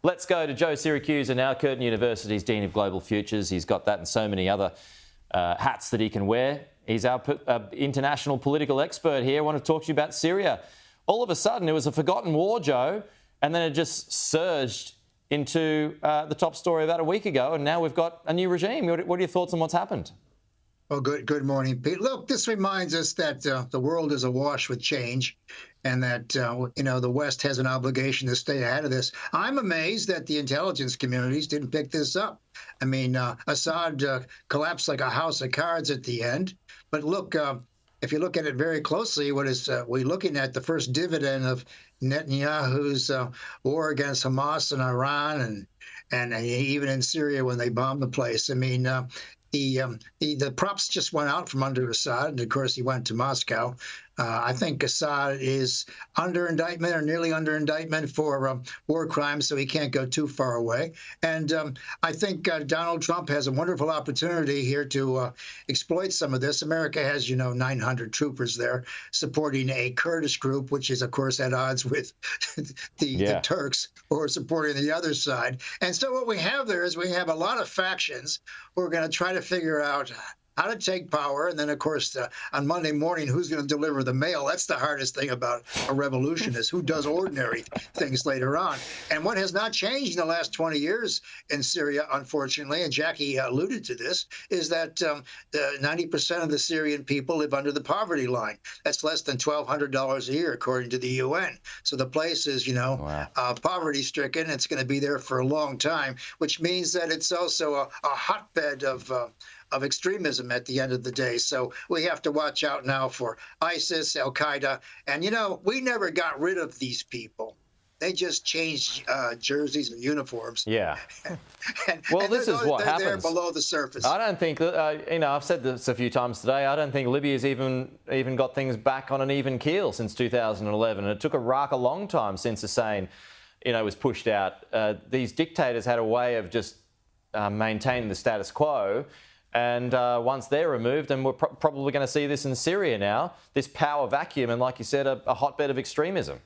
Let's go to Joe Siracusa now, Curtin University's Dean of Global Futures. He's got that and so many other hats that he can wear. He's our international political expert here. I want to talk to you about Syria. All of a sudden, it was a forgotten war, Joe, and then it just surged into the top story about a week ago, and now we've got a new regime. What are your thoughts on what's happened? Well, good morning, Pete. Look, this reminds us that the world is awash with change, and that the West has an obligation to stay ahead of this. I'm amazed that the intelligence communities didn't pick this up. I mean, Assad collapsed like a house of cards at the end. But look, if you look at it very closely, what is we're looking at the first dividend of Netanyahu's war against Hamas and Iran, and even in Syria when they bombed the place. I mean. The props just went out from under Assad, and of course he went to Moscow. I think Assad is under indictment or nearly under indictment for war crimes, so he can't go too far away. And I think Donald Trump has a wonderful opportunity here to exploit some of this. America has, 900 troopers there supporting a Kurdish group, which is, of course, at odds with the Turks who are supporting the other side. And so what we have there is we have a lot of factions who are going to try to figure out how to take power. And then, of course, on Monday morning, who's going to deliver the mail? That's the hardest thing about a revolution is who does ordinary things later on. And what has not changed in the last 20 years in Syria, unfortunately, and Jackie alluded to this, is that 90% of the Syrian people live under the poverty line. That's less than $1,200 a year, according to the UN. So the place is, poverty-stricken. It's going to be there for a long time, which means that it's also a hotbed of extremism at the end of the day. So we have to watch out now for ISIS, Al-Qaeda. And, we never got rid of these people. They just changed jerseys and uniforms. Yeah. Well, this is what happens. They're below the surface. I don't think that, I've said this a few times today, I don't think Libya's even got things back on an even keel since 2011. It took Iraq a long time since Hussein, was pushed out. These dictators had a way of just maintaining the status quo. And once they're removed, and we're probably going to see this in Syria now, this power vacuum and, like you said, a hotbed of extremism.